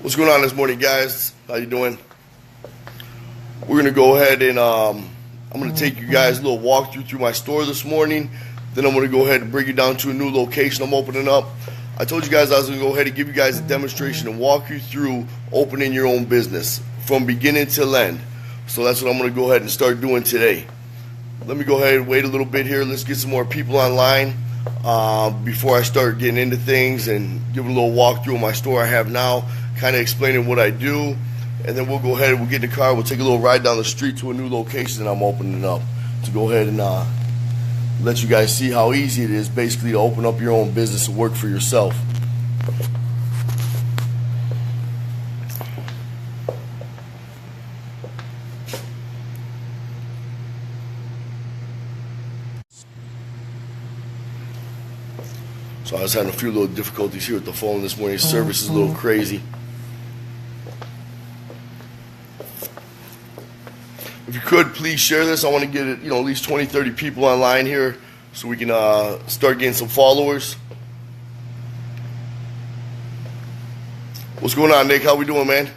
What's going on this morning, guys? How you doing? We're gonna go ahead and I'm gonna take you guys a little walkthrough through my store this morning. Then I'm gonna go ahead and bring you down to a new location I'm opening up. I told you guys I was gonna go ahead and give you guys a demonstration and walk you through opening your own business from beginning to end. So that's what I'm gonna go ahead and start doing today. Let me go ahead and wait a little bit here. Let's get some more people online before I start getting into things and giving a little walkthrough of my store I have now, kind of explaining what I do, and then we'll go ahead and we'll get in the car. We'll take a little ride down the street to a new location that I'm opening up to go ahead and let you guys see how easy it is basically to open up your own business and work for yourself. So I was having a few little difficulties here with the phone this morning. Service is a little crazy. If you could, please share this. I want to get it, at least 20, 30 people online here so we can start getting some followers. What's going on, Nick? How we doing, man?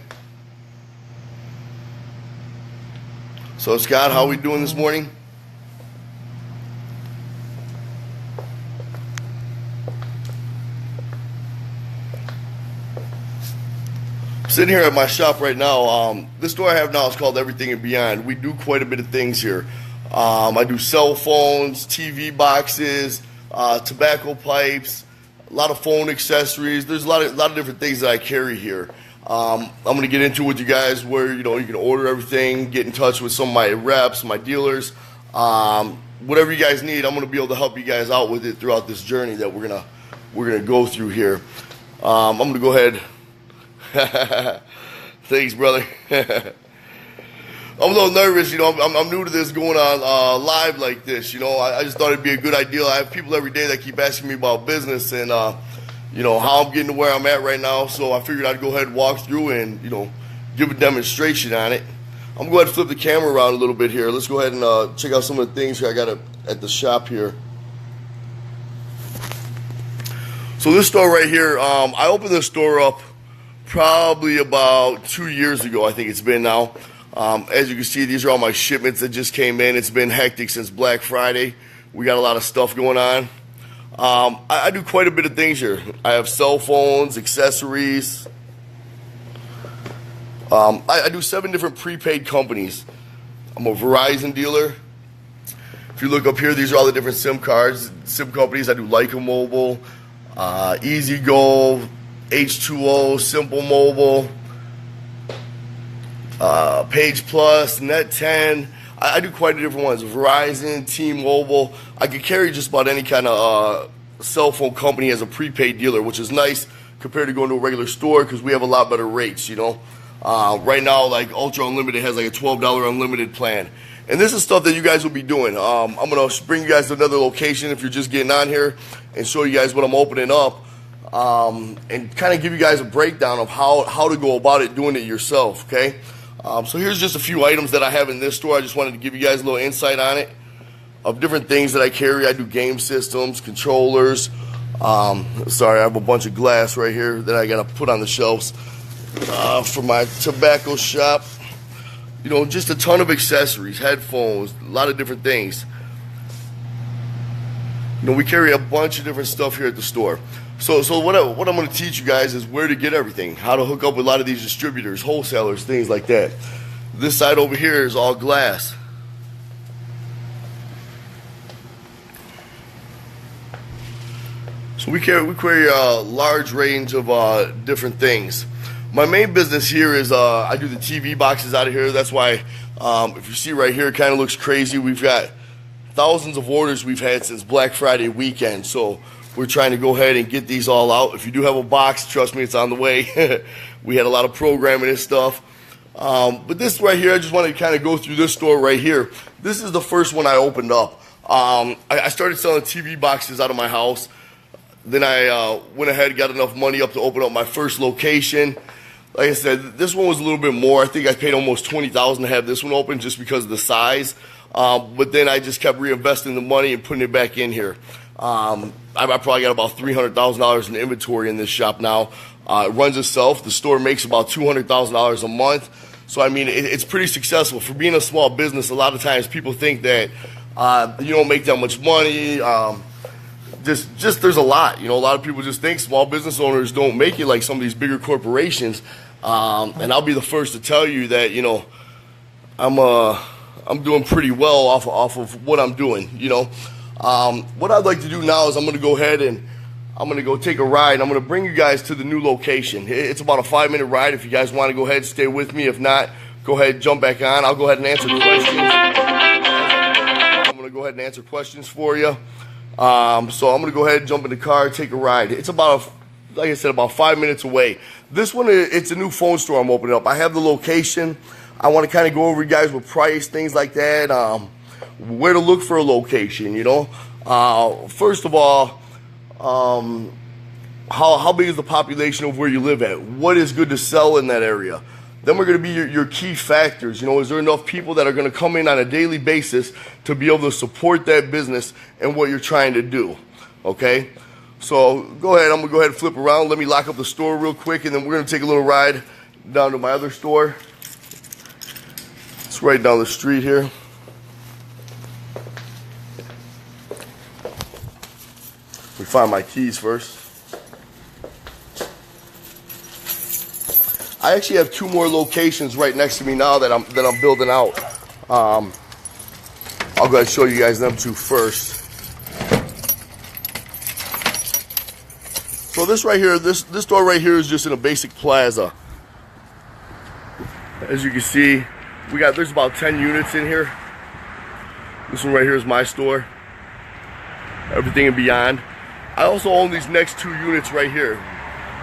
So, Scott, how we doing this morning? Sitting here at my shop right now. This store I have now is called Everything and Beyond. We do quite a bit of things here. I do cell phones, TV boxes, tobacco pipes, a lot of phone accessories. There's a lot of different things that I carry here. I'm going to get into with you guys where you can order everything, get in touch with some of my reps, my dealers, whatever you guys need. I'm going to be able to help you guys out with it throughout this journey that we're gonna go through here. I'm going to go ahead. Thanks, brother. I'm a little nervous, I'm new to this going on live like this, I just thought it'd be a good idea. I have people every day that keep asking me about business and how I'm getting to where I'm at right now, so I figured I'd go ahead and walk through and give a demonstration on it. I'm going to go ahead and flip the camera around a little bit here. Let's go ahead and check out some of the things here I got at the shop here. So this store right here, I opened this store up probably about 2 years ago, I think it's been now. As you can see, these are all my shipments that just came in. It's been hectic since Black Friday. We got a lot of stuff going on. I do quite a bit of things here. I have cell phones, accessories. I do 7 different prepaid companies. I'm a Verizon dealer. If you look up here, these are all the different SIM cards, SIM companies. I do Leica Mobile, EasyGo, H2O, Simple Mobile, Page Plus, Net 10. I do quite a different ones. Verizon, T-Mobile. I could carry just about any kind of cell phone company as a prepaid dealer, which is nice compared to going to a regular store because we have a lot better rates, Right now, like Ultra Unlimited has like a $12 unlimited plan. And this is stuff that you guys will be doing. I'm going to bring you guys to another location if you're just getting on here and show you guys what I'm opening up. And kind of give you guys a breakdown of how to go about it, doing it yourself, okay? So here's just a few items that I have in this store. I just wanted to give you guys a little insight on it, of different things that I carry. I do game systems, controllers. Sorry, I have a bunch of glass right here that I got to put on the shelves for my tobacco shop. Just a ton of accessories, headphones, a lot of different things. We carry a bunch of different stuff here at the store. So what I'm going to teach you guys is where to get everything, how to hook up with a lot of these distributors, wholesalers, things like that. This side over here is all glass. So we carry a large range of different things. My main business here is I do the TV boxes out of here. That's why if you see right here, it kind of looks crazy. We've got thousands of orders we've had since Black Friday weekend. So we're trying to go ahead and get these all out. If you do have a box, trust me, it's on the way. We had a lot of programming and stuff. But this right here, I just wanted to kind of go through this store right here. This is the first one I opened up. I started selling TV boxes out of my house. Then I went ahead, got enough money up to open up my first location. Like I said, this one was a little bit more. I think I paid almost $20,000 to have this one open just because of the size. But then I just kept reinvesting the money and putting it back in here. I probably got about $300,000 in inventory in this shop now. It runs itself. The store makes about $200,000 a month. So, I mean, it's pretty successful. For being a small business, a lot of times people think that you don't make that much money. Just there's a lot. You know, a lot of people just think small business owners don't make it like some of these bigger corporations. And I'll be the first to tell you that, you know, I'm doing pretty well off of what I'm doing, you know. What I'd like to do now is I'm going to go ahead and I'm going to go take a ride. I'm going to bring you guys to the new location. It's about a 5-minute ride. If you guys want to go ahead and stay with me. If not, go ahead and jump back on. I'll go ahead and answer questions. I'm going to go ahead and answer questions for you. So I'm going to go ahead and jump in the car, take a ride. It's about, like I said, about 5 minutes away. This one, it's a new phone store I'm opening up. I have the location. I want to kind of go over you guys with price, things like that, where to look for a location, you know. First of all, how big is the population of where you live at? What is good to sell in that area? Then we're going to be your key factors. You know, is there enough people that are going to come in on a daily basis to be able to support that business and what you're trying to do? Okay? So go ahead. I'm going to go ahead and flip around. Let me lock up the store real quick, and then we're going to take a little ride down to my other store. It's right down the street here. Let me find my keys first. I actually have 2 more locations right next to me now that I'm building out. I'll go ahead and show you guys them 2 first. So this right here, this store right here is just in a basic plaza. As you can see, there's about 10 units in here. This one right here is my store. Everything and beyond. I also own these next 2 units right here.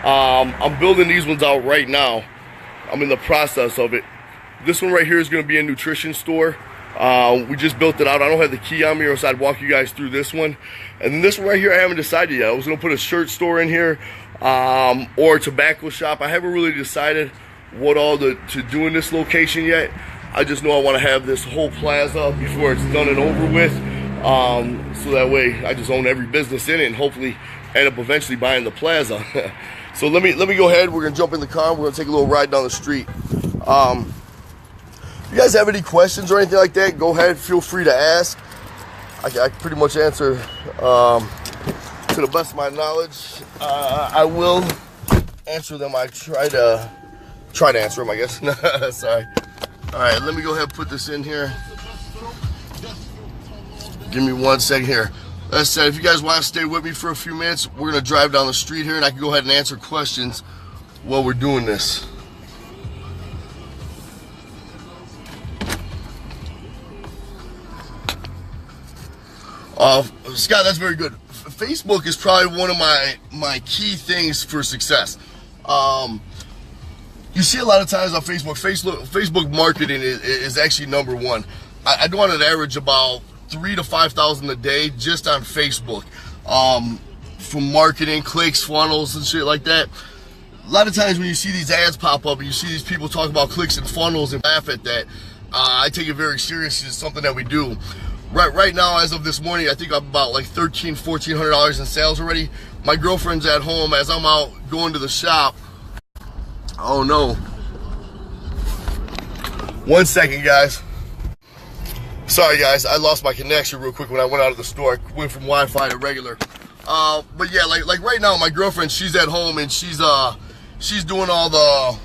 I'm building these ones out right now. I'm in the process of it. This one right here is going to be a nutrition store. We just built it out. I don't have the key on me, or else I'd walk you guys through this one. And then this one right here, I haven't decided yet. I was going to put a shirt store in here, or a tobacco shop. I haven't really decided what all to do in this location yet. I just know I want to have this whole plaza before it's done and over with. So that way I just own every business in it and hopefully end up eventually buying the plaza. So let me go ahead. We're gonna jump in the car. We're gonna take a little ride down the street. If you guys have any questions or anything like that, go ahead. Feel free to ask. I pretty much answer to the best of my knowledge. I will answer them. I try to answer them, I guess. Sorry. All right, let me go ahead and put this in here. Give me 1 second here. As I said, if you guys want to stay with me for a few minutes, we're going to drive down the street here, and I can go ahead and answer questions while we're doing this. Scott, that's very good. Facebook is probably one of my key things for success. You see a lot of times on Facebook marketing is actually number 1. I do on an average about 3,000 to 5,000 a day just on Facebook, from marketing, clicks, funnels, and shit like that. A lot of times when you see these ads pop up and you see these people talk about clicks and funnels and laugh at that, I take it very seriously. It's something that we do. Right now, as of this morning, I think I'm about like $1,300, $1,400 in sales already. My girlfriend's at home as I'm out going to the shop. Oh no. 1 second, guys. Sorry guys, I lost my connection real quick when I went out of the store. I went from Wi-Fi to regular. But yeah, like right now, my girlfriend, she's at home and she's doing all the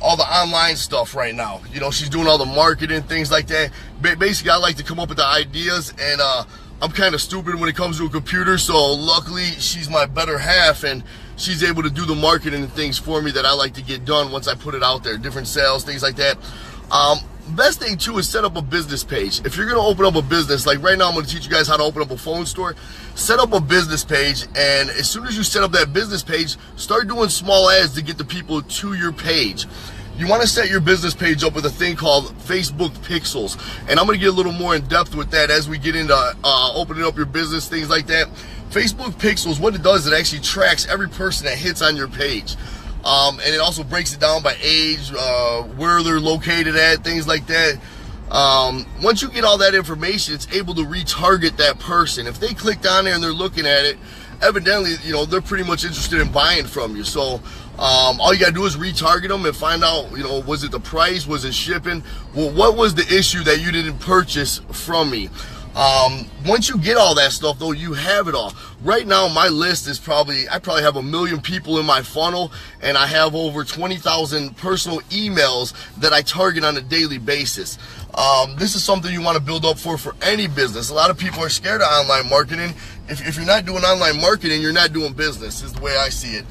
online stuff right now. You know, she's doing all the marketing, things like that. Basically, I like to come up with the ideas, and I'm kind of stupid when it comes to a computer. So luckily, she's my better half, and she's able to do the marketing and things for me that I like to get done once I put it out there. Different sales, things like that. Best thing too is set up a business page. If you're gonna open up a business, like right now I'm gonna teach you guys how to open up a phone store. Set up a business page, and as soon as you set up that business page, start doing small ads to get the people to your page. You want to set your business page up with a thing called Facebook Pixels, and I'm gonna get a little more in depth with that as we get into opening up your business, things like that. Facebook Pixels, what it does, it actually tracks every person that hits on your page. And it also breaks it down by age, where they're located at, things like that. Once you get all that information, it's able to retarget that person. If they clicked on there and they're looking at it, evidently, you know, they're pretty much interested in buying from you. So all you gotta do is retarget them and find out, you know, was it the price, was it shipping? Well, what was the issue that you didn't purchase from me? Once you get all that stuff though, you have it all. Right now my list is I probably have 1 million people in my funnel, and I have over 20,000 personal emails that I target on a daily basis. This is something you want to build up for any business. A lot of people are scared of online marketing. If you're not doing online marketing, you're not doing business, is the way I see it.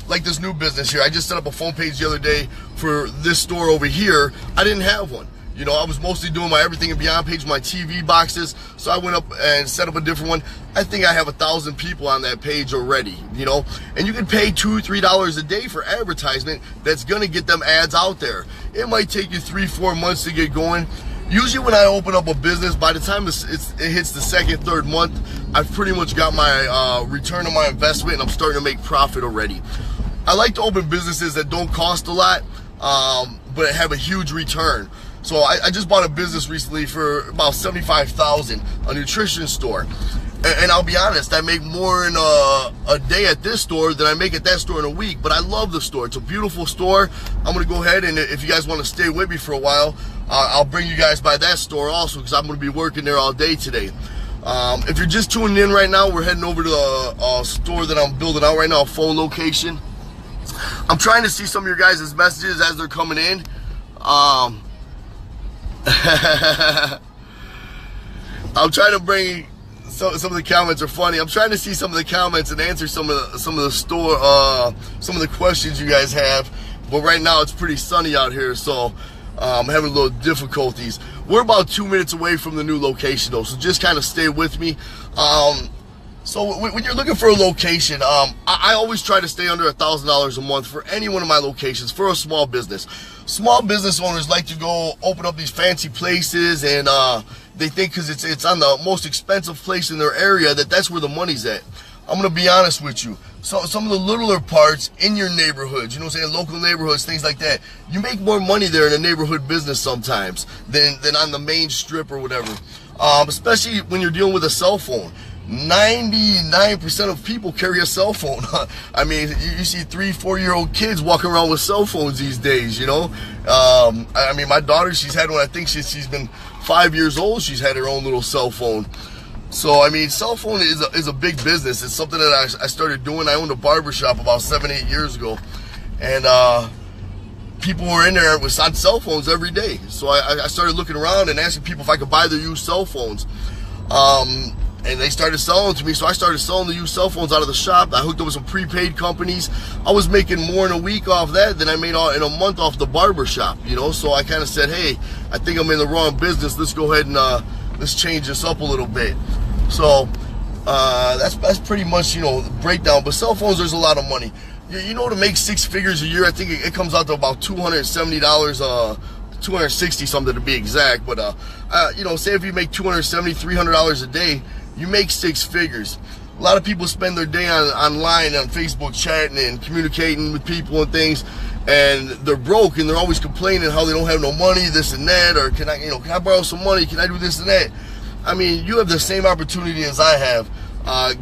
Like this new business here, I just set up a phone page the other day for this store over here. I didn't have one. You know, I was mostly doing my Everything and Beyond page, my TV boxes. So I went up and set up a different one. I think I have 1,000 people on that page already, you know, and you can pay $2, $3 a day for advertisement. That's going to get them ads out there. It might take you 3-4 months to get going. Usually when I open up a business, by the time it hits the second, third month, I've pretty much got my return on my investment, and I'm starting to make profit already. I like to open businesses that don't cost a lot, but have a huge return. So I just bought a business recently for about $75,000, a nutrition store. And I'll be honest, I make more in a day at this store than I make at that store in a week. But I love the store. It's a beautiful store. I'm going to go ahead, and if you guys want to stay with me for a while, I'll bring you guys by that store also, because I'm going to be working there all day today. If you're just tuning in right now, we're heading over to a store that I'm building out right now, a phone location. I'm trying to see some of your guys' messages as they're coming in. I'm trying to bring some of the comments are funny. I'm trying to see some of the comments and answer some of the questions you guys have. But right now it's pretty sunny out here, so I'm having a little difficulties. We're about 2 minutes away from the new location though, so just kind of stay with me. So when you're looking for a location, I always try to stay under $1,000 a month for any one of my locations for a small business. Small business owners like to go open up these fancy places, and they think because it's on the most expensive place in their area that's where the money's at. I'm going to be honest with you. So some of the littler parts in your neighborhoods, you know what I'm saying, local neighborhoods, things like that, you make more money there in a neighborhood business sometimes than on the main strip or whatever. Especially when you're dealing with a cell phone. 99% of people carry a cell phone. I mean, you see 3-4-year-old kids walking around with cell phones these days, you know. I mean, my daughter, she's had one, I think she's been 5 years old, she's had her own little cell phone. So, I mean, cell phone is a big business. It's something that I started doing. I owned a barbershop about 7-8 years ago. And people were in there on cell phones every day. So I started looking around and asking people if I could buy their used cell phones. And they started selling to me, so I started selling the used cell phones out of the shop. I hooked up with some prepaid companies. I was making more in a week off that than I made in a month off the barber shop, you know. So I kind of said, hey, I think I'm in the wrong business. Let's go ahead and let's change this up a little bit. So that's pretty much, you know, the breakdown. But cell phones, there's a lot of money. You know, to make 6 figures a year, I think it comes out to about $270. 260 something to be exact. But you know, say if you make $270, $300 a day, you make 6 figures. A lot of people spend their day online on Facebook chatting and communicating with people and things, and they're broke and they're always complaining how they don't have no money, this and that, or can I borrow some money? Can I do this and that? I mean, you have the same opportunity as I have.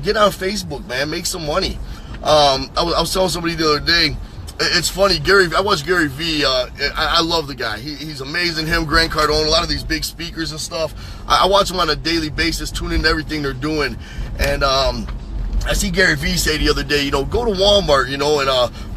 Get on Facebook, man, make some money. I was telling somebody the other day, it's funny, I watch Gary Vee. I love the guy. He's amazing. Him, Grant Cardone, a lot of these big speakers and stuff. I watch them on a daily basis, tune into everything they're doing. And I see Gary Vee say the other day, you know, go to Walmart, you know, and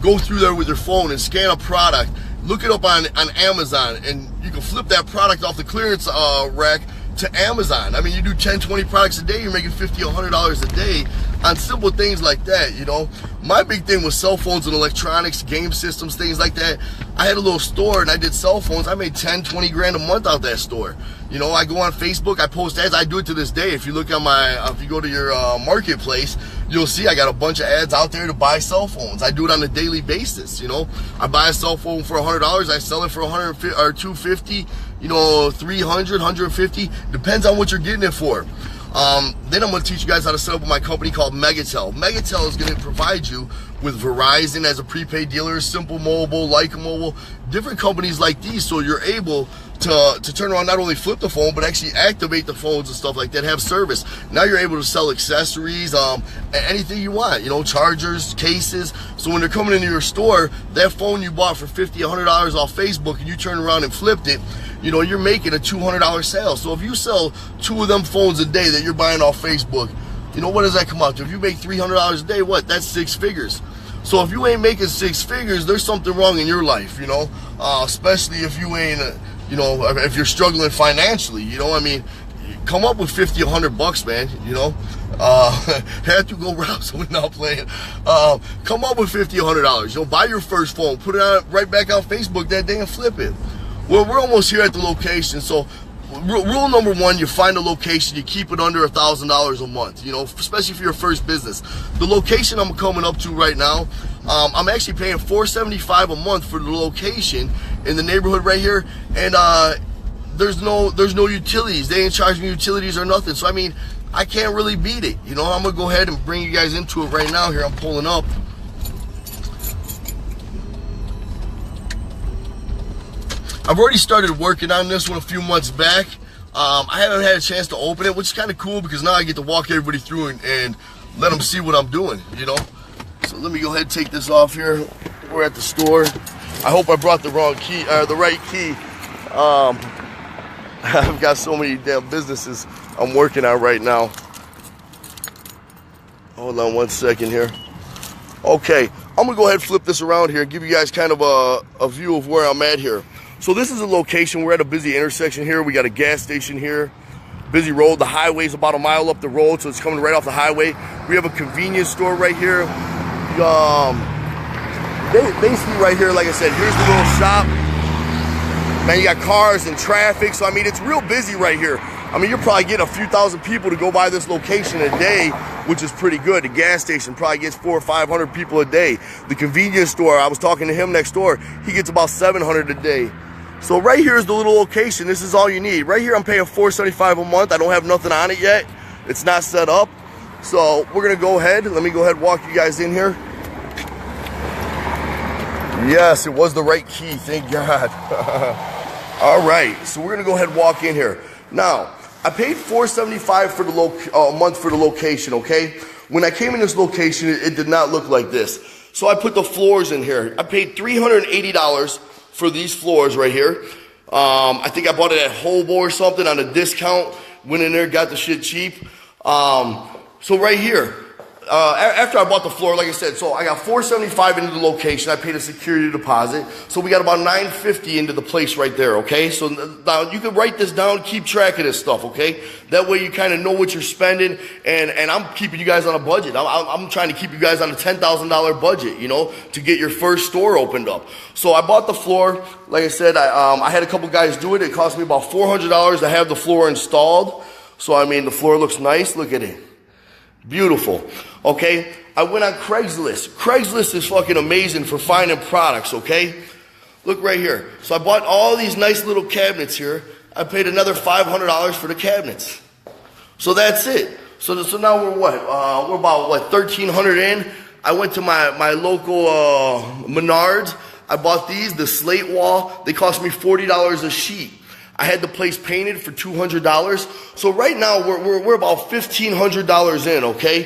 go through there with your phone and scan a product. Look it up on Amazon, and you can flip that product off the clearance rack to Amazon. I mean, you do 10, 20 products a day, you're making $50, $100 a day on simple things like that, you know. My big thing was cell phones and electronics, game systems, things like that. I had a little store and I did cell phones. I made 10, 20 grand a month out that store. You know, I go on Facebook, I post ads. I do it to this day. If you look on if you go to your marketplace, you'll see I got a bunch of ads out there to buy cell phones. I do it on a daily basis, you know. I buy a cell phone for $100, I sell it for $150 or $250, you know, $300, $150, depends on what you're getting it for. Then I'm going to teach you guys how to set up with my company called Megatel. Megatel is going to provide you with Verizon as a prepaid dealer, Simple Mobile, Leica Mobile, different companies like these, so you're able to turn around, not only flip the phone, but actually activate the phones and stuff like that, have service. Now you're able to sell accessories, anything you want, you know, chargers, cases. So when they're coming into your store, that phone you bought for $50, $100 off Facebook and you turn around and flipped it, you know, you're making a $200 sale. So if you sell 2 of them phones a day that you're buying off Facebook, you know, what does that come out to? If you make $300 a day, what? That's 6 figures. So if you ain't making 6 figures, there's something wrong in your life, you know, especially if you ain't, you know, if you're struggling financially, you know, I mean, come up with 50, $100, man, you know, had to go rob someone now playing, come up with $50, $100, you know, buy your first phone, put it on right back on Facebook that day and flip it. Well, we're almost here at the location, so rule number 1, you find a location, you keep it under $1,000 a month, you know, especially for your first business. The location I'm coming up to right now, I'm actually paying $475 a month for the location in the neighborhood right here, and there's no utilities. They ain't charging utilities or nothing. So I mean, I can't really beat it. You know, I'm gonna go ahead and bring you guys into it right now. Here, I'm pulling up. I've already started working on this one a few months back. I haven't had a chance to open it, which is kind of cool because now I get to walk everybody through and let them see what I'm doing, you know. So let me go ahead and take this off here. We're at the store. I hope I brought the wrong key, the right key. I've got so many damn businesses I'm working on right now. Hold on 1 second here. Okay, I'm gonna go ahead and flip this around here and give you guys kind of a view of where I'm at here. So this is a location. We're at a busy intersection here. We got a gas station here. Busy road. The highway's about a mile up the road, so it's coming right off the highway. We have a convenience store right here. Basically right here, like I said, here's the little shop. Man, you got cars and traffic, so I mean, it's real busy right here. I mean, you're probably getting a few thousand people to go by this location a day, which is pretty good. The gas station probably gets 400 or 500 people a day. The convenience store, I was talking to him next door, he gets about 700 a day. So right here is the little location. This is all you need. Right here, I'm paying $475 a month. I don't have nothing on it yet. It's not set up. So we're gonna go ahead. Let me go ahead and walk you guys in here. Yes, it was the right key, thank God. All right, so we're gonna go ahead and walk in here. Now, I paid $475 for the a month for the location, okay? When I came in this location, it did not look like this. So I put the floors in here. I paid $380 for these floors right here. I think I bought it at Hobo or something on a discount. Went in there, got the shit cheap. So right here, after I bought the floor, like I said, so I got $475 into the location. I paid a security deposit. So we got about $950 into the place right there, okay? So now you can write this down, keep track of this stuff, okay? That way you kind of know what you're spending, and I'm keeping you guys on a budget. I'm trying to keep you guys on a $10,000 budget, you know, to get your first store opened up. So I bought the floor. Like I said, I had a couple guys do it. It cost me about $400 to have the floor installed. So, I mean, the floor looks nice. Look at it. Beautiful. Okay, I went on Craigslist. Craigslist is fucking amazing for finding products, okay? Look right here. So I bought all these nice little cabinets here. I paid another $500 for the cabinets. So that's it. So now we're what? We're about, what, $1,300 in? I went to my local Menards. I bought these, the slate wall. They cost me $40 a sheet. I had the place painted for $200. So right now we're about $1,500 in, okay,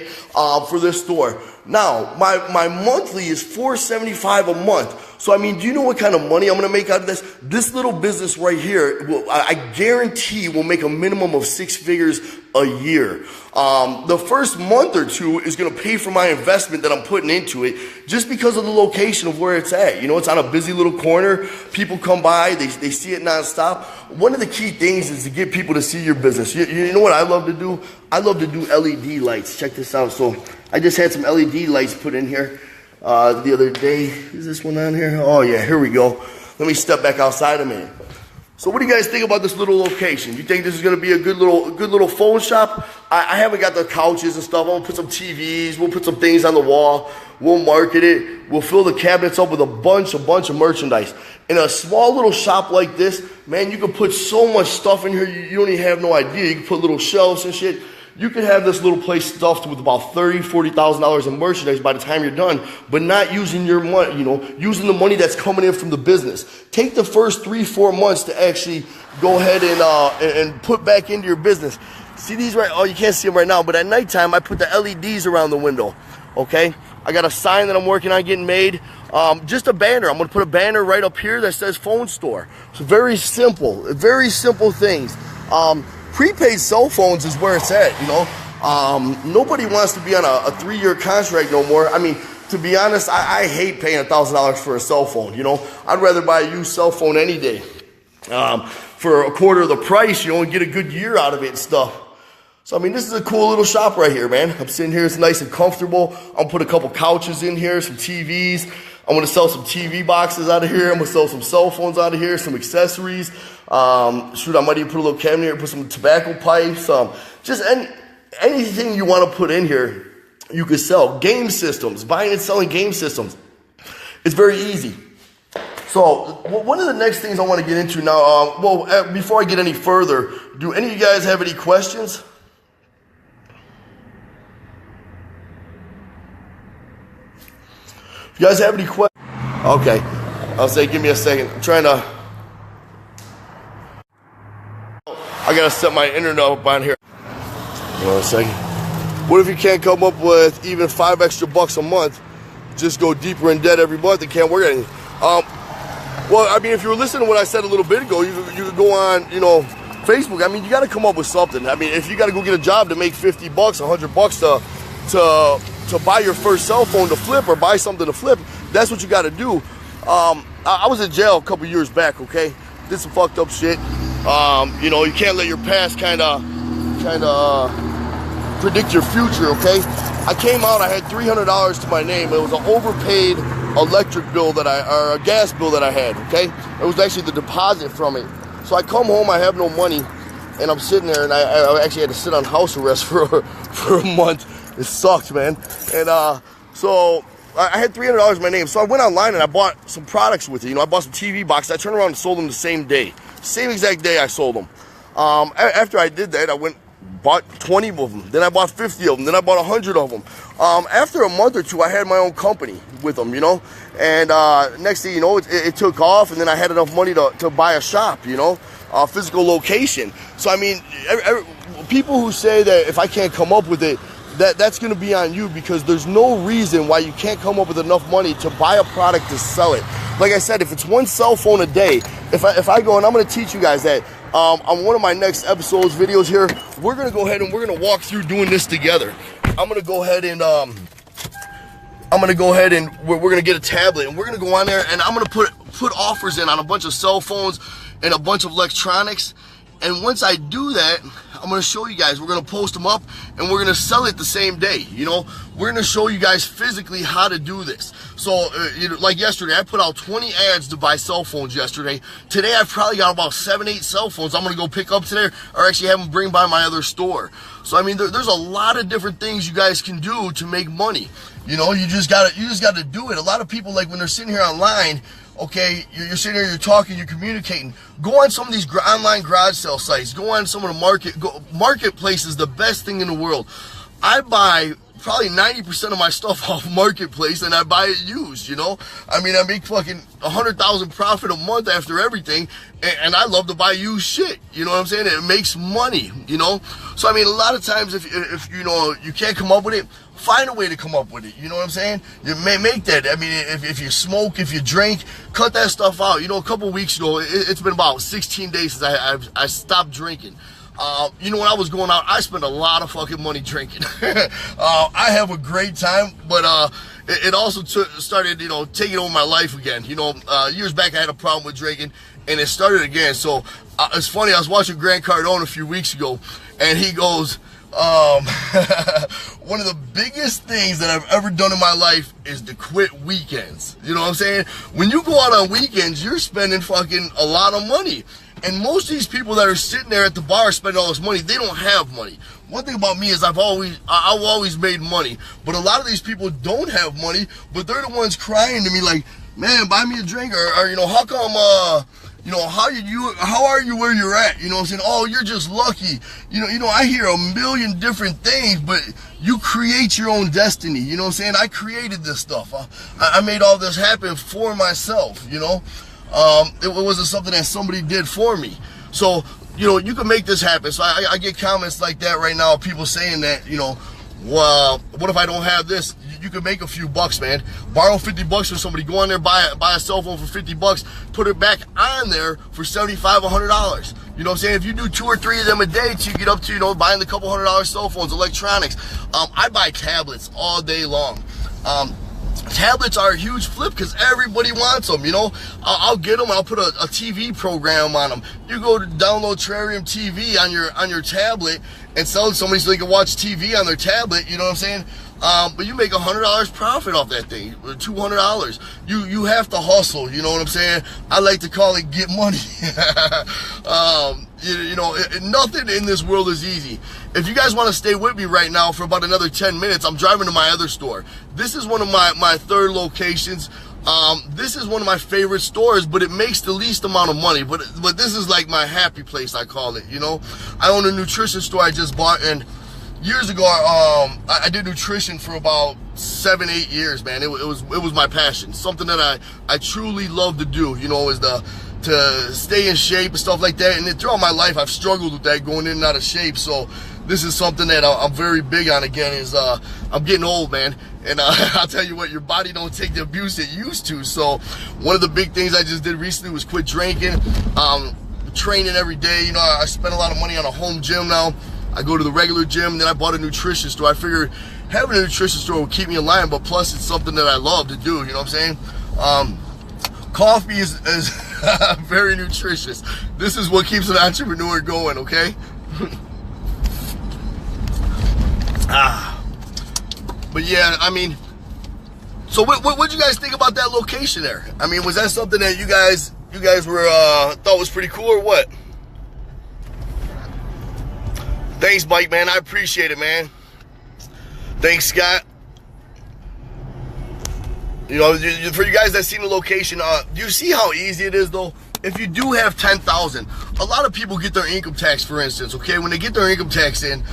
for this store. Now my monthly is $475 a month. So I mean, do you know what kind of money I'm gonna make out of this? This little business right here, I guarantee will make a minimum of 6 figures a year. The first month or two is gonna pay for my investment that I'm putting into it, just because of the location of where it's at. You know, it's on a busy little corner. People come by, they see it nonstop. One of the key things is to get people to see your business. You know what I love to do? I love to do LED lights. Check this out. So I just had some LED lights put in here the other day. Is this one on here? Oh yeah, here we go. Let me step back outside a minute. So what do you guys think about this little location? You think this is going to be a good little phone shop? I haven't got the couches and stuff. I'm going to put some TVs. We'll put some things on the wall. We'll market it. We'll fill the cabinets up with a bunch of merchandise. In a small little shop like this, man, you can put so much stuff in here, you don't even have no idea. You can put little shelves and shit. you can have this little place stuffed with about $30,000-$40,000 in merchandise by the time you're done, but not using your money, using the money that's coming in from the business. Take the first 3-4 months to actually go ahead and put back into your business. See these right? Oh, you can't see them right now, but at nighttime I put the LEDs around the window. Okay, I got a sign that I'm working on getting made. Just a banner. I'm gonna put a banner right up here that says phone store. So very simple things. Prepaid cell phones is where it's at, nobody wants to be on a 3-year contract no more. I mean, to be honest, I hate paying $1,000 for a cell phone, I'd rather buy a used cell phone any day. For a quarter of the price, and get a good year out of it and stuff. So, I mean, this is a cool little shop right here, man. I'm sitting here, it's nice and comfortable. I'm gonna put a couple couches in here, some TVs. I'm gonna sell some TV boxes out of here. I'm gonna sell some cell phones out of here, some accessories. Shoot, I might even put a little cabinet here, put some tobacco pipes. Just anything you wanna put in here, you could sell. Game systems, buying and selling game systems. It's very easy. So, one of the next things I wanna get into now, before I get any further, do any of you guys have any questions? If you guys have any questions, okay, I'll say give me a second. I'm trying to, I gotta set my internet up on here. Hold on a second. What if you can't come up with even $5 extra a month? Just go deeper in debt every month and can't work anything. Well, I mean, if you were listening to what I said a little bit ago, you could go on, Facebook. I mean, you got to come up with something. I mean, if you got to go get a job to make $50, $100 to buy your first cell phone to flip or buy something to flip, that's what you got to do. I was in jail a couple years back. Okay, did some fucked up shit. You can't let your past kind of predict your future. Okay, I came out. I had $300 to my name. It was an overpaid electric bill or a gas bill that I had. Okay, it was actually the deposit from it. So I come home. I have no money, and I'm sitting there, and I actually had to sit on house arrest for a month. It sucked, man. And so I had $300 in my name. So I went online and I bought some products with it. I bought some TV boxes. I turned around and sold them the same day. Same exact day I sold them. After I did that, I bought 20 of them. Then I bought 50 of them. Then I bought 100 of them. After a month or two, I had my own company with them, And next thing you know, it took off. And then I had enough money to buy a shop, a physical location. So, I mean, people who say that if I can't come up with it, that's going to be on you, because there's no reason why you can't come up with enough money to buy a product to sell it. Like I said, if it's one cell phone a day, if I go, and I'm going to teach you guys that on one of my next episodes, videos here, we're going to go ahead and we're going to walk through doing this together. I'm going to go ahead and we're going to get a tablet, and we're going to go on there, and I'm going to put offers in on a bunch of cell phones and a bunch of electronics. And once I do that, I'm going to show you guys. We're going to post them up, and we're going to sell it the same day. We're going to show you guys physically how to do this. So, like yesterday, I put out 20 ads to buy cell phones yesterday. Today, I've probably got about 7-8 cell phones I'm going to go pick up today, or actually have them bring by my other store. So, I mean, there's a lot of different things you guys can do to make money. You just got to do it. A lot of people, like, when they're sitting here online, okay, you're sitting here, you're talking, you're communicating. Go on some of these online garage sale sites. Go on some of the marketplace is the best thing in the world. I buy probably 90% of my stuff off Marketplace, and I buy it used, I mean, I make fucking 100,000 profit a month after everything, and I love to buy used shit, you know what I'm saying? It makes money, So, I mean, a lot of times if you can't come up with it, find a way to come up with it, you know what I'm saying? You may make that. I mean, if you smoke, if you drink, cut that stuff out. A couple weeks ago, it's been about 16 days since I stopped drinking. When I was going out, I spent a lot of fucking money drinking. I have a great time, but it also started, taking over my life again. Years back I had a problem with drinking, and it started again. So it's funny, I was watching Grant Cardone a few weeks ago, and he goes, one of the biggest things that I've ever done in my life is to quit weekends. You know what I'm saying? When you go out on weekends, you're spending fucking a lot of money. And most of these people that are sitting there at the bar spending all this money, they don't have money. One thing about me is I've always made money. But a lot of these people don't have money, but they're the ones crying to me like, man, buy me a drink, or how come how are you where you're at? You know what I'm saying? Oh, you're just lucky. I hear a million different things, but you create your own destiny. You know what I'm saying? I created this stuff. I made all this happen for myself, it wasn't something that somebody did for me. So, you can make this happen. So I get comments like that right now, people saying that, well, what if I don't have this? You can make a few bucks, man. Borrow $50 from somebody. Go on there, buy a cell phone for $50. Put it back on there for $75, $100. You know what I'm saying? If you do 2 or 3 of them a day, till you get up to, buying the couple $100 cell phones, electronics. I buy tablets all day long. Tablets are a huge flip because everybody wants them, I'll get them. I'll put a TV program on them. You go to download Terrarium TV on your tablet and sell it to somebody so they can watch TV on their tablet. You know what I'm saying? But you make $100 profit off that thing, $200. You have to hustle. You know what I'm saying? I like to call it get money. Nothing in this world is easy. If you guys want to stay with me right now for about another 10 minutes, I'm driving to my other store. This is one of my third locations. This is one of my favorite stores, but it makes the least amount of money. But this is like my happy place, I call it, I own a nutrition store I just bought, and years ago, I did nutrition for about 7-8 years, man. It was my passion, something that I truly love to do, is to stay in shape and stuff like that. And then throughout my life, I've struggled with that, going in and out of shape. So this is something that I'm very big on. Again, is I'm getting old, man, and I'll tell you what, your body don't take the abuse it used to. So one of the big things I just did recently was quit drinking, training every day. I spend a lot of money on a home gym now. I go to the regular gym, and then I bought a nutrition store. I figured having a nutrition store would keep me in line, but plus it's something that I love to do, you know what I'm saying? Coffee is very nutritious. This is what keeps an entrepreneur going, okay? But yeah, so what'd you guys think about that location there? Was that something that you guys were thought was pretty cool or what? Thanks, Mike, man. I appreciate it, man. Thanks, Scott. For you guys that seen the location, do you see how easy it is, though? If you do have 10,000, a lot of people get their income tax, for instance, okay? When they get their income tax in,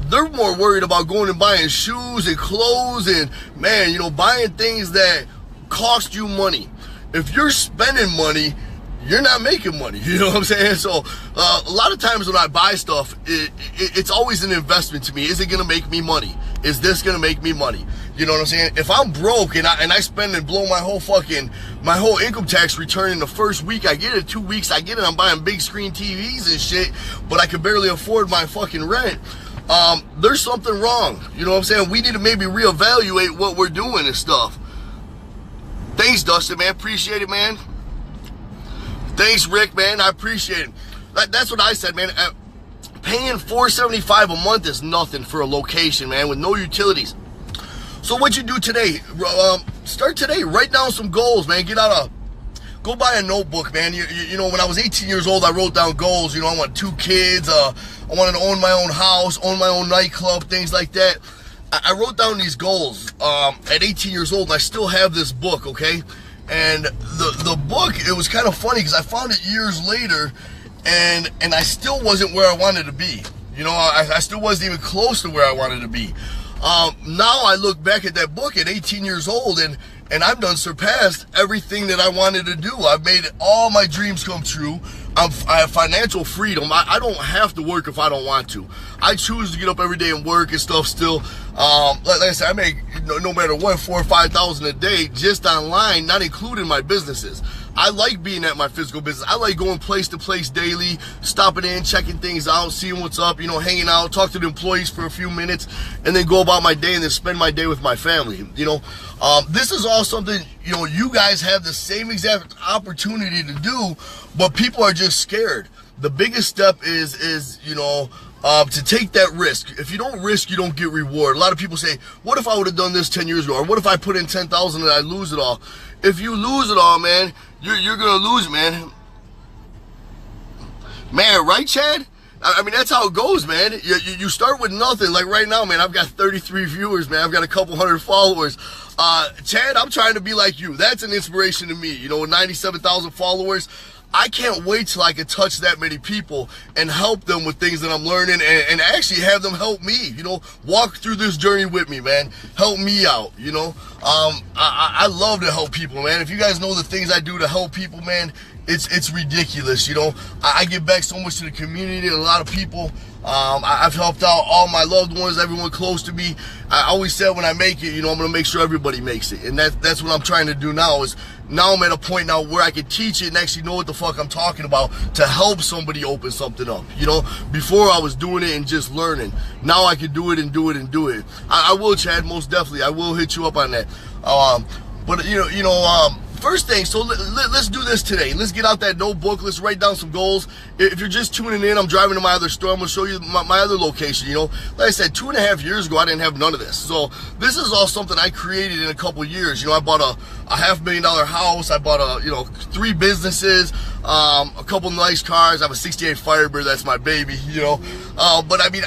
they're more worried about going and buying shoes and clothes and, man, buying things that cost you money. If you're spending money, you're not making money, you know what I'm saying? So a lot of times when I buy stuff, it's always an investment to me. Is it gonna make me money? Is this gonna make me money? You know what I'm saying? If I'm broke and I spend and blow my whole income tax return in the first week I get it, 2 weeks I get it, I'm buying big screen TVs and shit, but I can barely afford my fucking rent, there's something wrong. You know what I'm saying? We need to maybe reevaluate what we're doing and stuff. Thanks, Dustin, man. Appreciate it, man. Thanks, Rick, man. I appreciate it. That's what I said, man. Paying $475 a month is nothing for a location, man, with no utilities. So what you do today? Start today. Write down some goals, man. Go buy a notebook, man. When I was 18 years old, I wrote down goals. I want 2 kids. I wanted to own my own house, own my own nightclub, things like that. I wrote down these goals at 18 years old, and I still have this book, okay? And the book, it was kind of funny because I found it years later, and I still wasn't where I wanted to be. I still wasn't even close to where I wanted to be. Now I look back at that book at 18 years old, and I've surpassed everything that I wanted to do. I've made all my dreams come true. I have financial freedom. I don't have to work if I don't want to. I choose to get up every day and work and stuff still. Like I said, I make no matter what, $4,000 or $5,000 a day just online, not including my businesses. I like being at my physical business. I like going place to place daily, stopping in, checking things out, seeing what's up, hanging out, talk to the employees for a few minutes, and then go about my day and then spend my day with my family. This is all something, you guys have the same exact opportunity to do, but people are just scared. The biggest step is to take that risk. If you don't risk, you don't get reward. A lot of people say, what if I would have done this 10 years ago? Or what if I put in 10,000 and I lose it all? If you lose it all, man, you're going to lose, man. Man, right, Chad? That's how it goes, man. You start with nothing. Like right now, man, I've got 33 viewers, man. I've got a couple hundred followers. Chad, I'm trying to be like you. That's an inspiration to me. With 97,000 followers, I can't wait till I can touch that many people and help them with things that I'm learning, and actually have them help me, you know, walk through this journey with me, man. Help me out, you know. I love to help people, man. If you guys know the things I do to help people, man, it's ridiculous, you know. I give back so much to the community and a lot of people. I've helped out all my loved ones, everyone close to me. I always said when I make it, you know, I'm gonna make sure everybody makes it, and that's what I'm trying to do now. Is now I'm at a point now where I can teach it and actually know what the fuck I'm talking about to help somebody open something up. You know, before I was doing it and just learning. Now I can do it and do it and do it. I will, Chad, most definitely. I will hit you up on that. But first thing, so let's do this today. Let's get out that notebook. Let's write down some goals. If you're just tuning in, I'm driving to my other store. I'm going to show you my other location, you know. Like I said, 2.5 years ago, I didn't have none of this. So this is all something I created in a couple years. You know, I bought a $500,000 house. I bought 3 businesses, a couple nice cars. I have a 68 Firebird. That's my baby, you know. But I mean,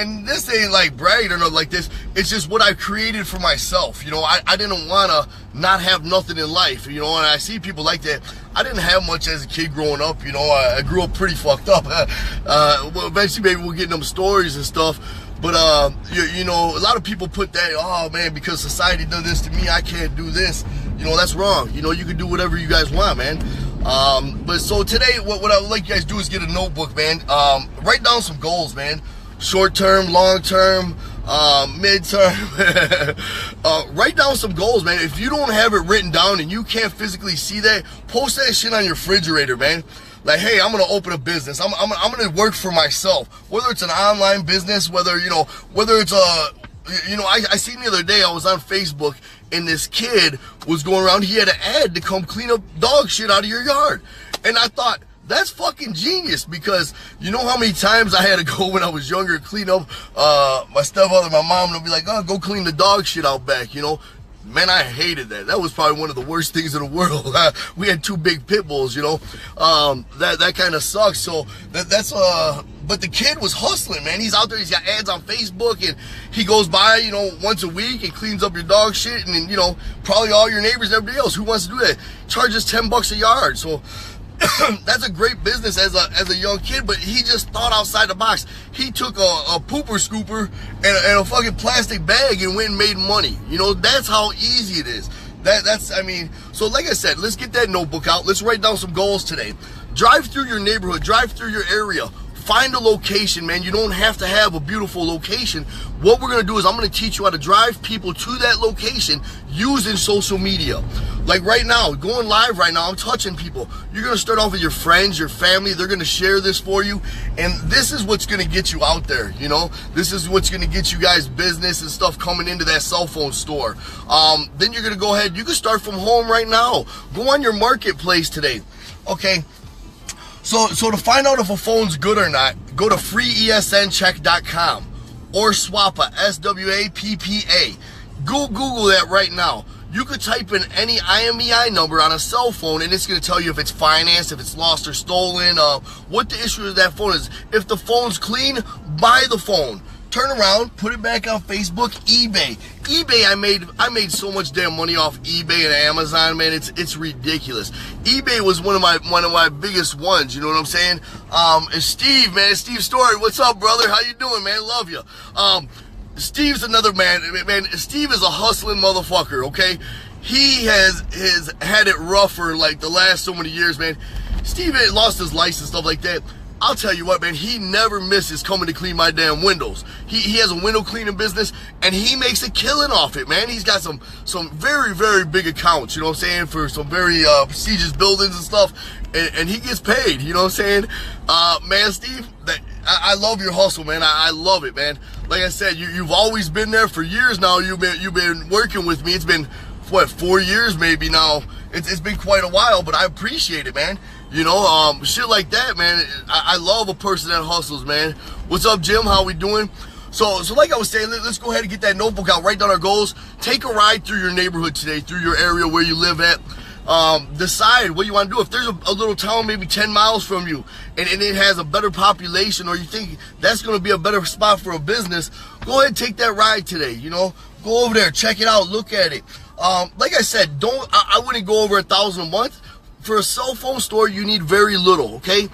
and this ain't like bragging or nothing like this. It's just what I created for myself. You know, I didn't want to not have nothing in life, you know, and I see people like that. I didn't have much as a kid growing up, you know. I grew up pretty fucked up. Well, eventually maybe we'll get in them stories and stuff, but you know, a lot of people put that, oh man, because society done this to me, I can't do this. You know, that's wrong. You know, you can do whatever you guys want, man. But so today, what I would like you guys to do is get a notebook, man. Write down some goals, man. Short term, long term, midterm. Write down some goals, man. If you don't have it written down and you can't physically see that, post that shit on your refrigerator, man. Like, hey, I'm gonna open a business. I'm gonna work for myself. Whether it's an online business, whether it's I seen the other day, I was on Facebook and this kid was going around. He had an ad to come clean up dog shit out of your yard, and I thought, that's fucking genius, because you know how many times I had to go when I was younger, clean up my stepfather, my mom, and they'll be like, oh, go clean the dog shit out back, you know. Man, I hated that. That was probably one of the worst things in the world. We had 2 big pit bulls, you know. That kind of sucks. So that's but the kid was hustling, man. He's out there, he's got ads on Facebook, and he goes by, you know, once a week and cleans up your dog shit, and then, you know, probably all your neighbors and everybody else. Who wants to do that? Charges $10 a yard. So that's a great business as a young kid, but he just thought outside the box. He took a pooper scooper and a fucking plastic bag and went and made money. You know, that's how easy it is. I mean, so like I said, let's get that notebook out. Let's write down some goals today. Drive through your neighborhood, drive through your area. Find a location, man. You don't have to have a beautiful location. What we're gonna do is I'm gonna teach you how to drive people to that location using social media. Like right now, going live right now, I'm touching people. You're gonna start off with your friends, your family. They're gonna share this for you, and this is what's gonna get you out there. You know, this is what's gonna get you guys business and stuff coming into that cell phone store. Then you're gonna go ahead. You can start from home right now. Go on your marketplace today. Okay. So to find out if a phone's good or not, go to freeesncheck.com or SWAPA, SWAPPA. Google that right now. You could type in any IMEI number on a cell phone, and it's going to tell you if it's financed, if it's lost or stolen, what the issue of that phone is. If the phone's clean, buy the phone. Turn around, put it back on Facebook, eBay. eBay, I made so much damn money off eBay and Amazon, man. It's ridiculous. eBay was one of my biggest ones. You know what I'm saying? And Steve, man, Steve Story, what's up, brother? How you doing, man? Love you. Steve's another man. Man, Steve is a hustling motherfucker. Okay, he has had it rough for like the last so many years, man. Steve had lost his license, stuff like that. I'll tell you what, man, he never misses coming to clean my damn windows. He has a window cleaning business, and he makes a killing off it, man. He's got some very, very big accounts, you know what I'm saying, for some very prestigious buildings and stuff, and he gets paid, you know what I'm saying? Man, Steve, I love your hustle, man. I love it, man. Like I said, you've always been there for years now. You've been working with me. It's been, what, 4 years maybe now. It's been quite a while, but I appreciate it, man. You know, shit like that, man. I love a person that hustles, man. What's up, Jim? How we doing? So like I was saying, let's go ahead and get that notebook out, write down our goals, take a ride through your neighborhood today, through your area where you live at. Decide what you want to do. If there's a little town maybe 10 miles from you and it has a better population, or you think that's going to be a better spot for a business, go ahead and take that ride today, you know. Go over there, check it out, look at it. Like I said, I wouldn't go over 1,000 a month. for a cell phone store, you need very little, okay?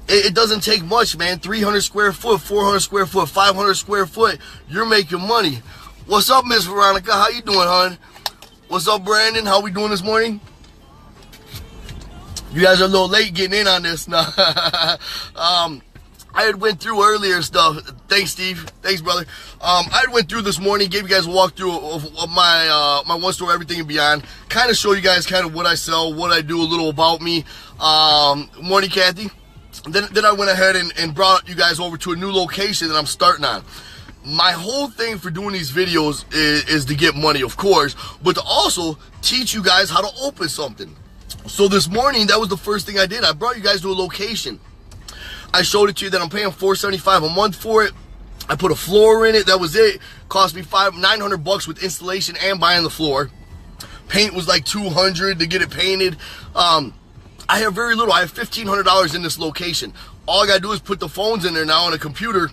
It doesn't take much, man. 300 square foot, 400 square foot, 500 square foot, you're making money. What's up, Miss Veronica? How you doing, hon? What's up, Brandon? How we doing this morning? You guys are a little late getting in on this now. I had went through earlier stuff. Thanks, Steve. Thanks, brother. I had went through this morning, gave you guys a walkthrough of my my one store, Everything and Beyond. Kind of show you guys kind of what I sell, what I do, a little about me. Morning, Kathy. Then I went ahead and brought you guys over to a new location that I'm starting on. My whole thing for doing these videos is to get money, of course, but to also teach you guys how to open something. So this morning, that was the first thing I did. I brought you guys to a location. I showed it to you that I'm paying $475 a month for it. I put a floor in it. That was it. Cost me $900 with installation and buying the floor. Paint was like $200 to get it painted. I have very little. I have $1,500 in this location. All I gotta do is put the phones in there now on a computer,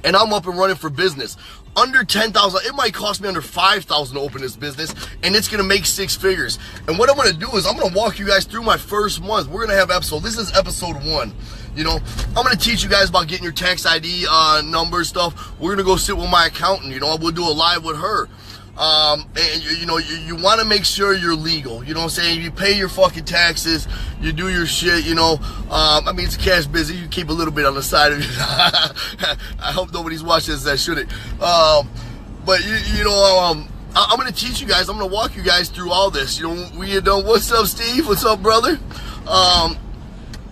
and I'm up and running for business. Under $10,000, it might cost me under $5,000 to open this business, and it's gonna make 6 figures. And what I'm gonna do is I'm gonna walk you guys through my first month. We're gonna have this is episode 1. You know, I'm gonna teach you guys about getting your tax ID number stuff. We're gonna go sit with my accountant. You know, we'll do a live with her. And you know, you want to make sure you're legal. You know what I'm saying? You pay your fucking taxes. You do your shit. You know, I mean, it's cash busy. You keep a little bit on the side of it. I hope nobody's watching this that shouldn't. But you know, I'm gonna teach you guys. I'm gonna walk you guys through all this. You know, what's up, Steve? What's up, brother?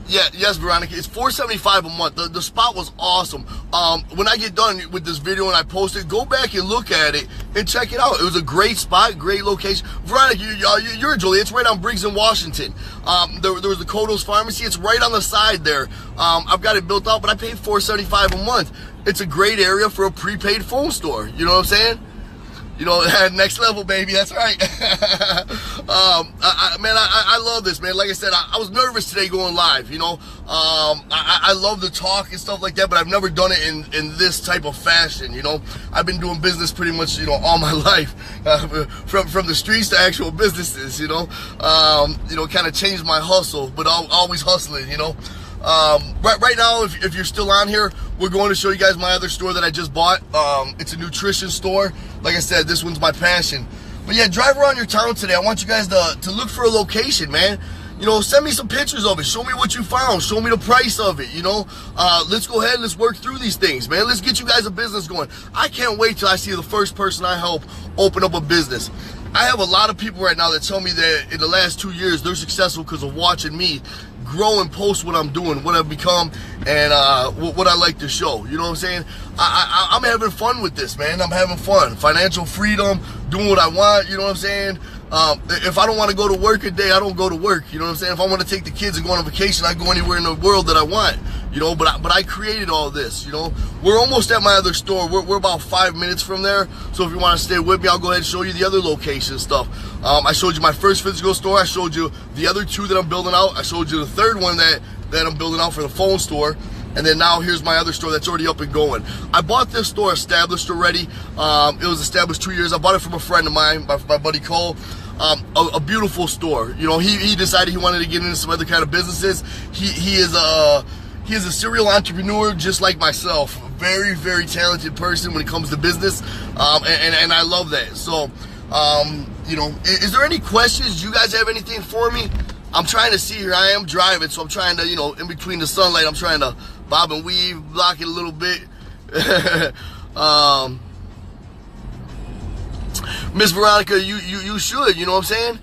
Yeah, yes, Veronica. It's $475 a month. The spot was awesome. When I get done with this video and I post it, go back and look at it and check it out. It was a great spot, great location. Veronica, you're in Joliet. It's right on Briggs in Washington. There was the Kodos Pharmacy. It's right on the side there. I've got it built out, but I paid $475 a month. It's a great area for a prepaid phone store. You know what I'm saying? You know, next level, baby. That's right. I love this, man. Like I said, I was nervous today going live. You know, I love to talk and stuff like that, but I've never done it in this type of fashion. You know, I've been doing business pretty much, you know, all my life, from the streets to actual businesses. You know, kind of changed my hustle, but always hustling. You know. Right now, if you're still on here, we're going to show you guys my other store that I just bought. It's a nutrition store. Like I said, this one's my passion. But yeah, drive around your town today. I want you guys to look for a location, man. You know, send me some pictures of it. Show me what you found. Show me the price of it, you know. Let's go ahead and let's work through these things, man. Let's get you guys a business going. I can't wait till I see the first person I help open up a business. I have a lot of people right now that tell me that in the last 2 years, they're successful because of watching me grow and post what I'm doing, what I've become, and what I like to show. You know what I'm saying? I'm having fun with this, man. I'm having fun. Financial freedom, doing what I want, you know what I'm saying? If I don't want to go to work a day, I don't go to work. You know what I'm saying? If I want to take the kids and go on a vacation, I go anywhere in the world that I want. You know, but I created all this, you know. We're almost at my other store. We're about 5 minutes from there. So if you want to stay with me, I'll go ahead and show you the other location stuff. I showed you my first physical store. I showed you the other 2 that I'm building out. I showed you the 3rd one that I'm building out for the phone store. And then now here's my other store that's already up and going. I bought this store established already. It was established 2 years. I bought it from a friend of mine, my buddy Cole. A beautiful store. You know, he decided he wanted to get into some other kind of businesses. He is a serial entrepreneur just like myself. Very, very talented person when it comes to business. And I love that. So, you know, is there any questions? You guys have anything for me? I'm trying to see here. I am driving, so I'm trying to, you know, in between the sunlight, I'm trying to bob and weave, block it a little bit. Miss Veronica, you should, you know what I'm saying?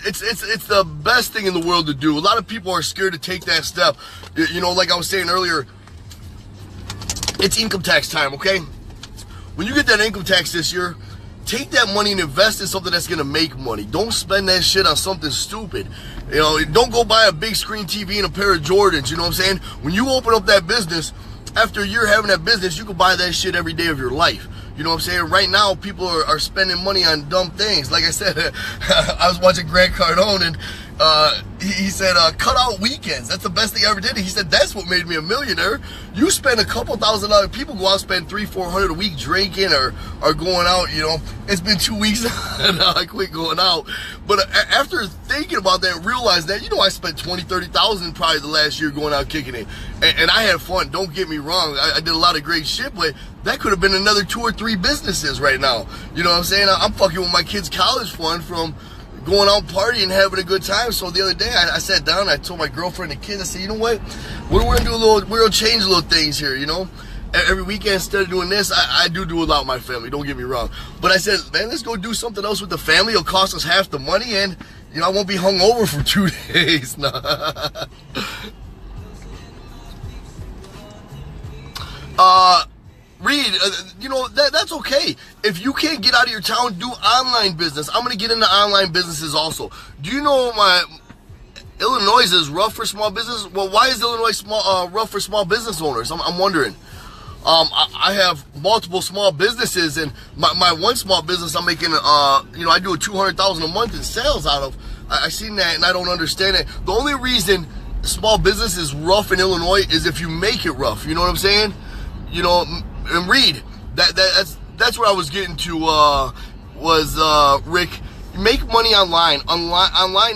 It's the best thing in the world to do. A lot of people are scared to take that step. You know, like I was saying earlier, it's income tax time, okay? When you get that income tax this year, take that money and invest in something that's gonna make money. Don't spend that shit on something stupid. You know, don't go buy a big screen TV and a pair of Jordans, you know what I'm saying? When you open up that business, after a year having that business, you can buy that shit every day of your life. You know what I'm saying? Right now, people are spending money on dumb things. Like I said, I was watching Grant Cardone, he said, cut out weekends. That's the best thing I ever did. He said, that's what made me a millionaire. You spend a couple $1,000. People go out and spend $300-400 a week drinking or going out, you know. It's been 2 weeks and I quit going out. But after thinking about that, realized that, you know, I spent $20,000-30,000 probably the last year going out kicking it. And I had fun. Don't get me wrong. I did a lot of great shit, but that could have been another 2 or 3 businesses right now. You know what I'm saying? I'm fucking with my kids' college fund from going out partying, having a good time. So the other day, I sat down, I told my girlfriend and kids, I said, you know what? We're gonna do we're gonna change little things here, you know? Every weekend, instead of doing this, I do a lot with my family, don't get me wrong. But I said, man, let's go do something else with the family. It'll cost us half the money, and, you know, I won't be hungover for 2 days. Reed, you know, that's okay. If you can't get out of your town, do online business. I'm going to get into online businesses also. Do you know Illinois is rough for small business? Well, why is Illinois rough for small business owners? I'm wondering. I have multiple small businesses, and my one small business I'm making, you know, I do $200,000 a month in sales out of. I seen that, and I don't understand it. The only reason small business is rough in Illinois is if you make it rough. You know what I'm saying? You know, and Reed, that's where I was getting to, Rick, make money online,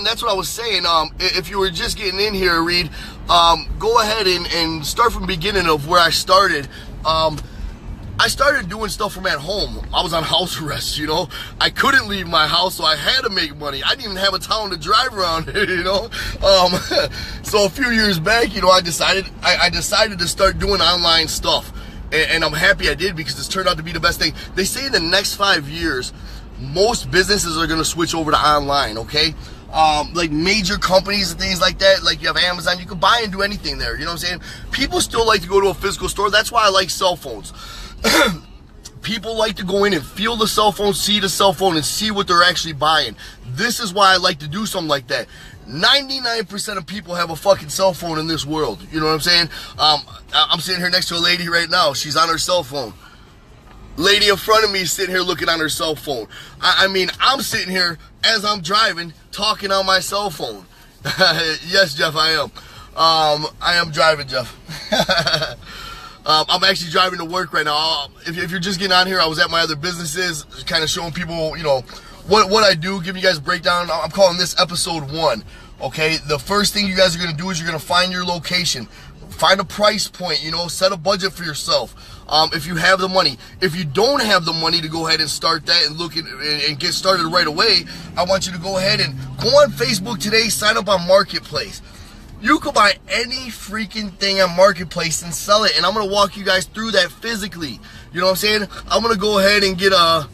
that's what I was saying. If you were just getting in here, Reed, go ahead and start from the beginning of where I started. I started doing stuff from at home. I was on house arrest, you know. I couldn't leave my house, so I had to make money. I didn't even have a town to drive around, you know. So a few years back, you know, I decided to start doing online stuff. And I'm happy I did, because it's turned out to be the best thing. They say in the next 5 years, most businesses are going to switch over to online, okay? Like major companies and things like that, like you have Amazon, you can buy and do anything there, you know what I'm saying? People still like to go to a physical store. That's why I like cell phones. People like to go in and feel the cell phone, see the cell phone, and see what they're actually buying. This is why I like to do something like that. 99% of people have a fucking cell phone in this world. You know what I'm saying? I'm sitting here next to a lady right now. She's on her cell phone. Lady in front of me is sitting here looking on her cell phone. I mean, I'm sitting here as I'm driving, talking on my cell phone. Yes, Jeff, I am. I am driving, Jeff. I'm actually driving to work right now. If you're just getting on here, I was at my other businesses, kind of showing people, you know, what I do, giving you guys a breakdown. I'm calling this episode 1, okay? The first thing you guys are going to do is you're going to find your location. Find a price point, you know, set a budget for yourself. If you have the money. If you don't have the money to go ahead and start that and look at and get started right away, I want you to go ahead and go on Facebook today, sign up on Marketplace. You can buy any freaking thing on Marketplace and sell it, and I'm going to walk you guys through that physically. You know what I'm saying? I'm going to go ahead and get a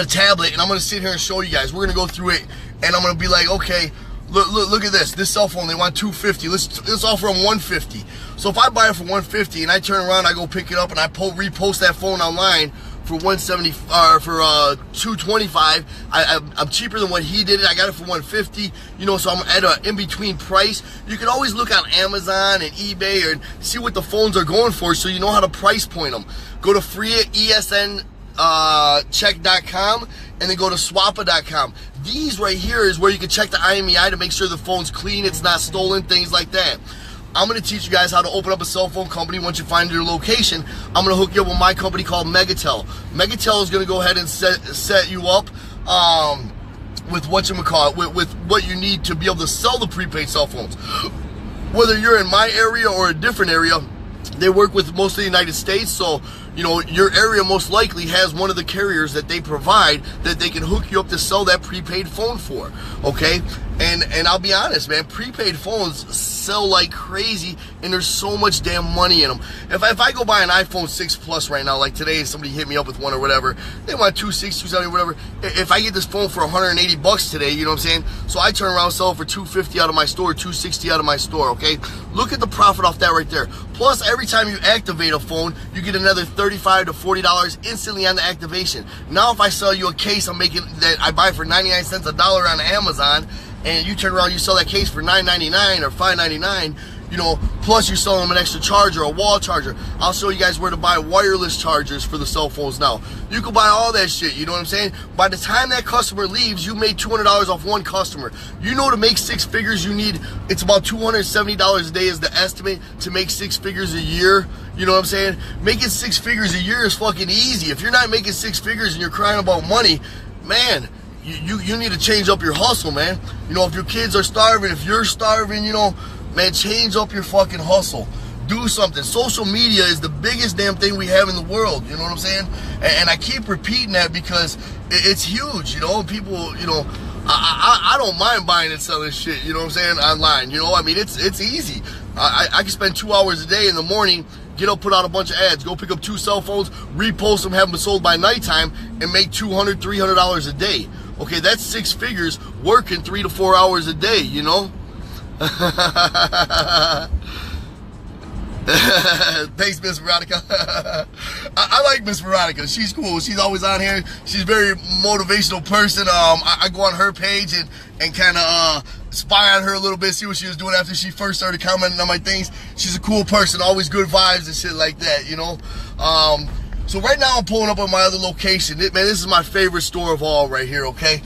tablet, and I'm going to sit here and show you guys. We're going to go through it, and I'm going to be like, okay, look at this cell phone. They want $250. Let's offer them $150. So if I buy it for $150 and I turn around, I go pick it up, and I repost that phone online for $170 for $225. I'm cheaper than what he did it. I got it for $150. You know, so I'm at an in-between price. You can always look on Amazon and eBay and see what the phones are going for, so you know how to price point them. Go to freeesncheck.com and then go to swappa.com. These right here is where you can check the IMEI to make sure the phone's clean, it's not stolen, things like that. I'm going to teach you guys how to open up a cell phone company once you find your location. I'm going to hook you up with my company called Megatel. Megatel is going to go ahead and set you up with whatchamacallit, with what you need to be able to sell the prepaid cell phones. Whether you're in my area or a different area, they work with most of the United States, so you know your area most likely has one of the carriers that they provide that they can hook you up to sell that prepaid phone for. Okay, and I'll be honest, man, prepaid phones sell like crazy, and there's so much damn money in them. If I go buy an iPhone 6 Plus right now, like today, somebody hit me up with one or whatever, they want 260, 270, whatever. If I get this phone for $180 today, you know what I'm saying? So I turn around and sell it for $250 out of my store, $260 out of my store. Okay, look at the profit off that right there. Plus, every time you activate a phone, you get another $35 to $40 instantly on the activation. Now, if I sell you a case I'm making that I buy for 99 cents a dollar on Amazon, and you turn around, you sell that case for $9.99 or $5.99, you know, Plus, you're selling them an extra charger, a wall charger. I'll show you guys where to buy wireless chargers for the cell phones now. You can buy all that shit, you know what I'm saying? By the time that customer leaves, you made $200 off one customer. You know, to make six figures, you need, it's about $270 a day is the estimate to make six figures a year. You know what I'm saying? Making six figures a year is fucking easy. If you're not making six figures and you're crying about money, man, you need to change up your hustle, man. You know, if your kids are starving, if you're starving, you know, man, change up your fucking hustle. Do something. Social media is the biggest damn thing we have in the world. You know what I'm saying? And I keep repeating that because it's huge, you know. People, you know, I don't mind buying and selling shit, you know what I'm saying, online. You know, I mean, it's easy. I can spend 2 hours a day in the morning, get up, put out a bunch of ads, go pick up 2 cell phones, repost them, have them sold by nighttime, and make $200, $300 a day. Okay, that's 6 figures working 3 to 4 hours a day, you know? Thanks, Miss Veronica. I like Miss Veronica. She's cool. She's always on here. She's a very motivational person. I go on her page and kind of spy on her a little bit, see what she was doing after she first started commenting on my things. She's a cool person, always good vibes and shit like that, you know? So right now I'm pulling up on my other location. Man, this is my favorite store of all right here, okay?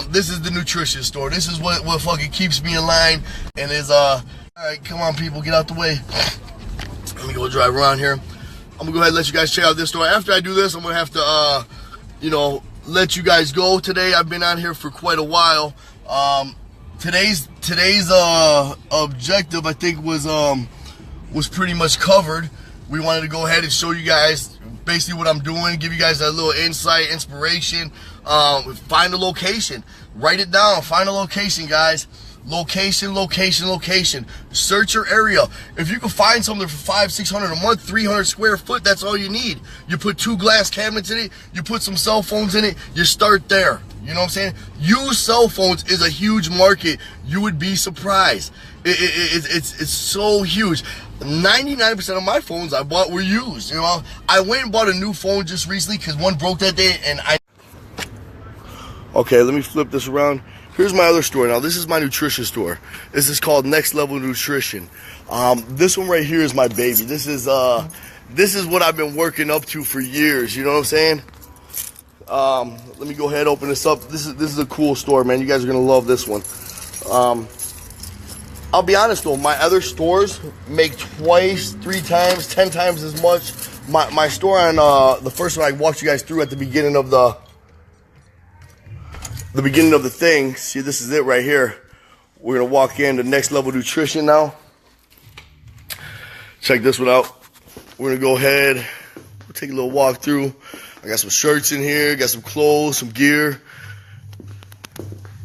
This is the nutrition store. This is what fucking keeps me in line and is, all right, come on, people, get out the way. Let me go drive around here. I'm gonna go ahead and let you guys check out this store. After I do this, I'm gonna have to, you know, let you guys go today. I've been on here for quite a while. Today's objective, I think, was pretty much covered. We wanted to go ahead and show you guys basically what I'm doing, give you guys a little insight, inspiration. Find a location, write it down, find a location, guys. Location, location, location. Search your area. If you can find something for $500-600 a month, 300 square foot, that's all you need. You put 2 glass cabinets in it, you put some cell phones in it, you start there. You know what I'm saying? Used cell phones is a huge market. You would be surprised. It's so huge. 99% of my phones I bought were used. You know, I went and bought a new phone just recently because one broke that day, and Okay, let me flip this around. Here's my other store. Now, this is my nutrition store. This is called Next Level Nutrition. This one right here is my baby. This is what I've been working up to for years. You know what I'm saying? Let me go ahead and open this up. This is a cool store, man. You guys are gonna love this one. I'll be honest though, my other stores make twice, 3 times, 10 times as much. My store on the first one I walked you guys through at the beginning of the thing. See, this is it right here. We're gonna walk into Next Level Nutrition now. Check this one out. We're gonna go ahead, we'll take a little walk through. I got some shirts in here, got some clothes, some gear.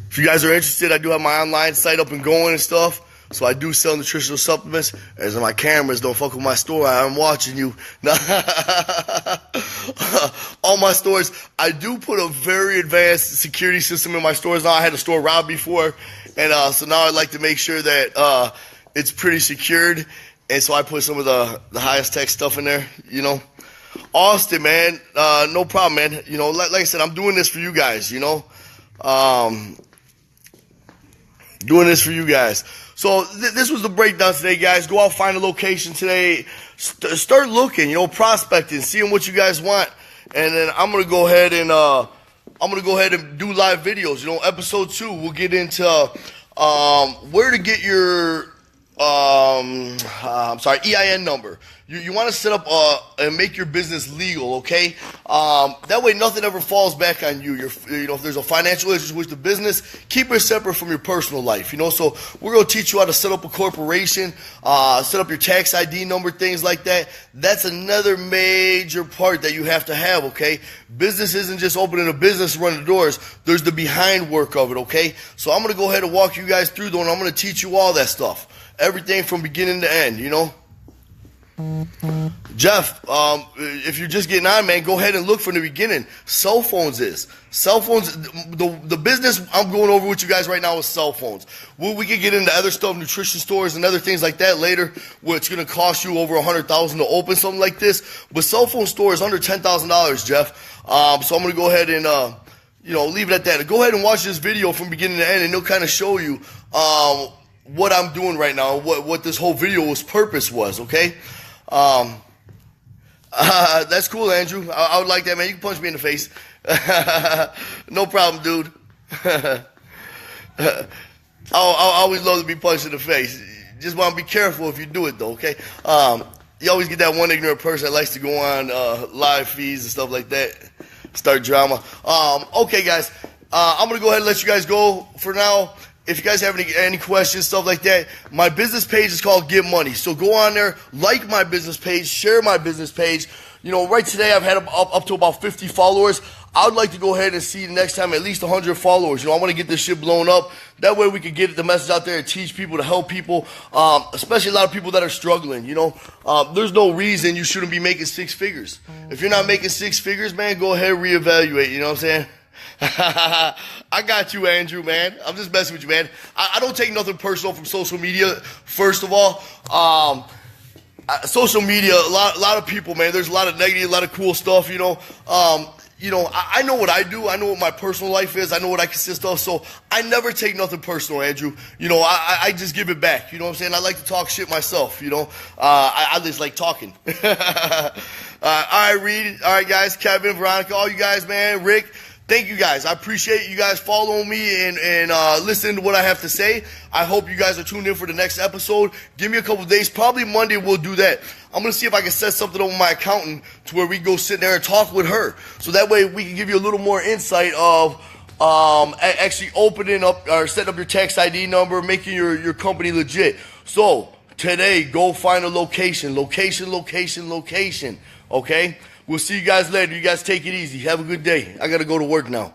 If you guys are interested, I do have my online site up and going and stuff. So I do sell nutritional supplements. As my cameras, don't fuck with my store. I'm watching you. All my stores, I do put a very advanced security system in my stores now. I had a store robbed before, and so now I like to make sure that it's pretty secured. And so I put some of the highest tech stuff in there, you know. Austin, man, no problem, man. You know, like I said, I'm doing this for you guys, you know. Doing this for you guys. So this was the breakdown today, guys. Go out, find a location today. Start looking, you know, prospecting, seeing what you guys want. And then I'm gonna go ahead and do live videos. You know, episode 2, we'll get into where to get your EIN number. You want to set up and make your business legal, okay? That way nothing ever falls back on you. You know, if there's a financial issue with the business, keep it separate from your personal life, you know? So we're going to teach you how to set up a corporation, set up your tax ID number, things like that. That's another major part that you have to have, okay? Business isn't just opening a business, running the doors. There's the behind work of it, okay? So I'm going to go ahead and walk you guys through, though, and I'm going to teach you all that stuff. Everything from beginning to end, you know? Jeff, if you're just getting on, man, go ahead and look from the beginning. Cell phones, the business I'm going over with you guys right now is cell phones. We can get into other stuff, nutrition stores and other things like that later, where it's going to cost you over $100,000 to open something like this. But cell phone store is under $10,000, Jeff. So I'm going to go ahead and, you know, leave it at that. Go ahead and watch this video from beginning to end, and it'll kind of show you, what I'm doing right now, what this whole video's purpose was, okay? That's cool, Andrew. I would like that, man. You can punch me in the face. No problem, dude. I always love to be punched in the face. Just want to be careful if you do it, though, okay? You always get that one ignorant person that likes to go on live feeds and stuff like that, start drama. Okay, guys, I'm going to go ahead and let you guys go for now. If you guys have any questions, stuff like that, my business page is called Get Money. So go on there, like my business page, share my business page. You know, right today I've had up to about 50 followers. I would like to go ahead and see the next time at least 100 followers. You know, I want to get this shit blown up. That way we can get the message out there and teach people, to help people, especially a lot of people that are struggling, you know. There's no reason you shouldn't be making six figures. If you're not making six figures, man, go ahead and reevaluate, you know what I'm saying? I got you, Andrew, man. I'm just messing with you, man. I don't take nothing personal from social media, first of all. Social media, a lot of people, man, there's a lot of negative, a lot of cool stuff, you know. I know what I do. I know what my personal life is. I know what I consist of. So I never take nothing personal, Andrew. You know, I just give it back. You know what I'm saying? I like to talk shit myself, you know. I just like talking. All right, Reed. All right, guys. Kevin, Veronica, all you guys, man. Rick. Thank you guys. I appreciate you guys following me and listening to what I have to say. I hope you guys are tuned in for the next episode. Give me a couple days. Probably Monday we'll do that. I'm going to see if I can set something up with my accountant to where we go sit there and talk with her. So that way we can give you a little more insight of actually opening up or setting up your tax ID number, making your company legit. So today, go find a location. Okay? We'll see you guys later. You guys take it easy. Have a good day. I got to go to work now.